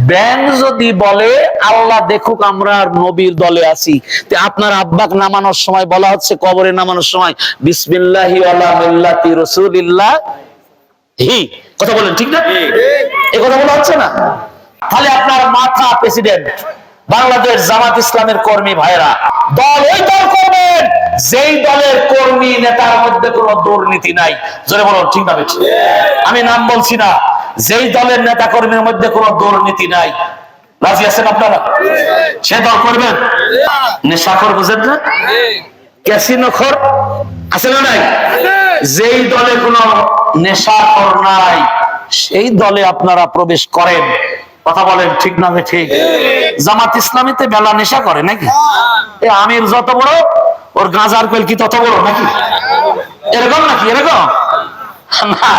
ব্যাং যদি বলে আল্লাহ দেখুক আমরা নবীর দলে আছি, আপনার আব্বাক নামানোর সময় বলা হচ্ছে, কবরে নামানোর সময় বিসমিল্লাহি আলা মিল্লাতি রাসূলিল্লাহ, কথা বলেন ঠিক না? এই কথা বলা হচ্ছে না? তাহলে আপনার মাথা প্রেসিডেন্ট, বাংলাদেশ জামাত ইসলামের কর্মী ভাইরা, দল ওই দল করবেন যেই দলের কর্মী নেতার মধ্যে কোনো দুর্নীতি নাই। জোরে বলুন ঠিক না? আমি নাম বলছি না, যেই দলের নেতা কর্মীর মধ্যে কোনো দুর্নীতি নাই, রাজি আছেন আপনারা? সে দল করবেন। নেশাখোর বুঝেন না? ক্যাসিনোখোর আছে না নাই? যেই দলে কোনো নেশাখোর নাই সেই দলে আপনারা প্রবেশ করেন। কথা বলেন ঠিক না? ঠিক। জামাত ইসলামীতে বেলা নেশা করে নাকি? আমির যত বড় ওর গাঁজার কয়েল কি তত বড় নাকি? এরকম নাকি? এরকম না,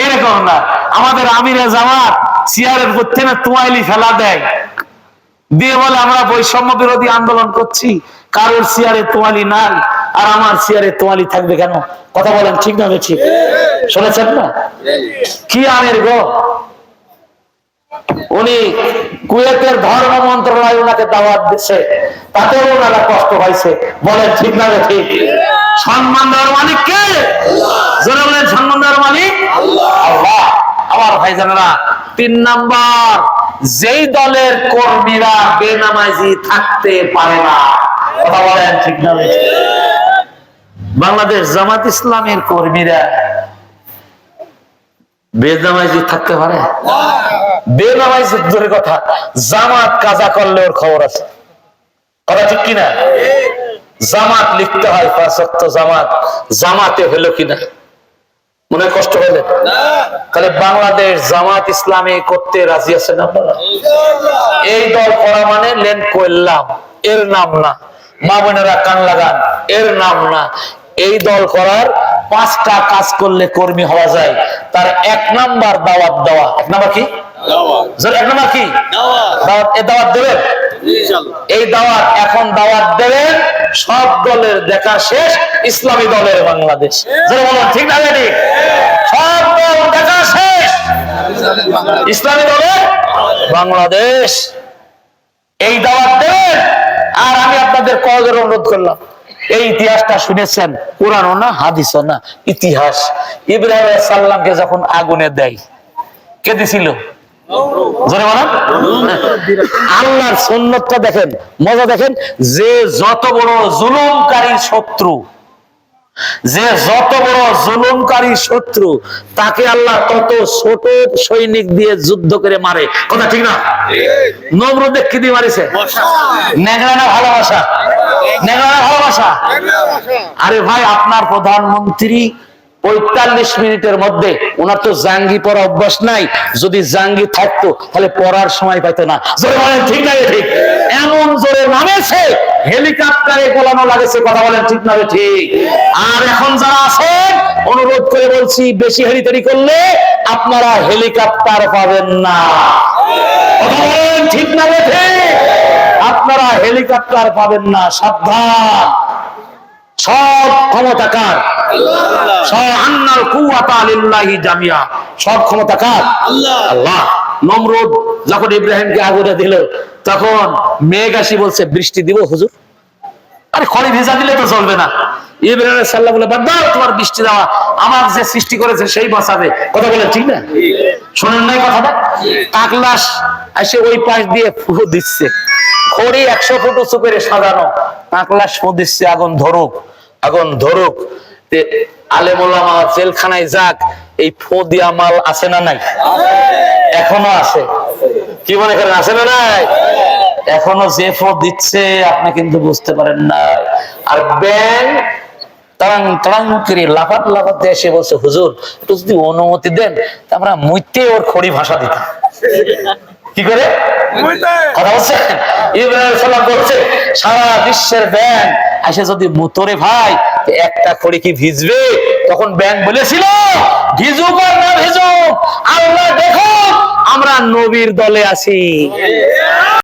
এরকম না। আমাদের আমিরে জামাত চেয়ারের মধ্যে না তোয়াইলি ফেলা দেয়, দিয়ে বলে আমরা বৈষম্য বিরোধী আন্দোলন করছি, কারোর চেয়ারে তোয়ালি নাই আর আমার চেয়ারে তোয়ালি থাকবে কেন? কথা বলেন ঠিক না? ঠিক। শুনেছেন না? কি আমির গো, উনি কুয়েতের ধর্ম মন্ত্রণালয় ওনাকে দাওয়াত দিচ্ছে, তাতেও ওনারা কষ্ট পাইছে। বলেন ঠিক না? ঠিক। সম্মান দেওয়ার মালিক কে? জোরে বলেন, সম্মান দেওয়ার মালিক আল্লাহ। আমার ভাইজানেরা, 3 নাম্বার, যেই দলের কর্মীরা বেনামাজি থাকতে পারে না। কথা বলেন ঠিক না? বাংলাদেশ জামাত ইসলামের কর্মীরা বেনামাজি থাকতে পারে? বেনামাজি দূরে কথা, জামাত কাজা করলে ওর খবর আছে। কথা ঠিক কিনা? জামাত লিখতে হয় 5 ওয়াক্ত জামাত, জামাতে হলো কিনা মনে কষ্ট হলে? তাহলে বাংলাদেশ জামাত ইসলামী করতে রাজি আছেন আপনারা? এই দল করা মানে লেন করলাম এর নাম না, মা বোনেরা কান লাগান, এর নাম না। এই দল করার 5টা কাজ করলে কর্মী হওয়া যায়। তার 1 নাম্বার দাওয়াত দেওয়া। 1 নাম্বার কি? এক নাম্বার কি? দাওয়াত। এই দাওয়াত দেবেন, এই দাওয়াত এখন দাওয়াত দেবেন। সব দলের দেখা শেষ, ইসলামী দলের বাংলাদেশ। ঠিক না? ঠিক। সব দল দেখা শেষ, ইসলামী দলের বাংলাদেশ। এই দাওয়াত দেবেন। আর আমি আপনাদের কয়েকজন অনুরোধ করলাম, এই ইতিহাসটা শুনেছেন, কোরআনও না হাদিসও না, ইতিহাস। ইব্রাহিম আলাইহিস সালামকে যখন আগুনে দেয়, কে দিছিল? আল্লাহর সুন্নতটা দেখেন, মজা দেখেন। যে যত বড় জুলুমকারী শত্রু, যে যত বড় জুলুমকারী শত্রু, তাকে আল্লাহ তত ছোট সৈনিক দিয়ে যুদ্ধ করে মারে। কথা ঠিক না? নমরুদে কি দিয়ে মারিছে? নেগড়ানা ভালোবাসা, নেগড়ানা ভালোবাসা। আরে ভাই, আপনার প্রধানমন্ত্রী 45 মিনিটের মধ্যে, ওনার তো জাঙ্গি পরা অভ্যাস নাই, যদি জাঙ্গি থাকতো তাহলে পড়ার সময় পাইতো না। জোরে বলেন ঠিক না? ঠিক। এমন জোরে নামেছে, হেলিকপ্টারে গোলানো লাগেছে। কথা বলেন ঠিক না? ঠিক। আর এখন যারা আছেন, অনুরোধ করে বলছি, বেশি হেলিতেরি করলে আপনারা হেলিকপ্টার পাবেন না। কথা বলেন ঠিক না? ঠিক। আপনারা হেলিকপ্টার পাবেন না, সাবধান। সব ক্ষমতা কার? সব ক্ষমতা কার? আল্লাহ। নমরুদ যখন ইব্রাহিমকে আগুনে দিল, তখন মেঘ আসি বলছে বৃষ্টি দিব হুজুর। আরে খড়ি ভেজা দিলে তো চলবে না। ইব্রাহিম আলাইহিস সালাম বলে, বাদ দাও তোমার বৃষ্টি দেওয়া, আমার যে সৃষ্টি করেছে সেই বাঁচাবে। কথা বলে ঠিক না? শোনেন নাই কথাটা? কাকলাস এসে ওই পাশ দিয়ে ফু দিচ্ছে, খড়ি 100 ফুট উঁচু করে সাজানো, কাকলাস ফু দিচ্ছে, আগুন ধরুক, আগুন ধরুক। আলেম ওলামা জেলখানায় যাক, এই ফু দিয়া মাল আছে না নাই? এখনো আছে। কি মনে করেন আছে না নাই? এখনো যে ফু দিচ্ছে আপনি কিন্তু বুঝতে পারেন না। আর ব্যাং তারাং তারাং করে লাফাত লাফাতে এসে বলছে, হুজুর একটু যদি অনুমতি দেন আমরা মুইতে ওর খড়ি ভাষা দিতাম। কি করে কথা বলছে? ইব্রাহিম সালাম বলছে, সারা বিশ্বের ব্যাং এসে যদি মুতরে ভাই, একটা খড়ি কি ভিজবে? তখন ব্যাং বলেছিল, ভিজুক আর না ভিজুক, আল্লাহ দেখো আমরা নবীর দলে আছি।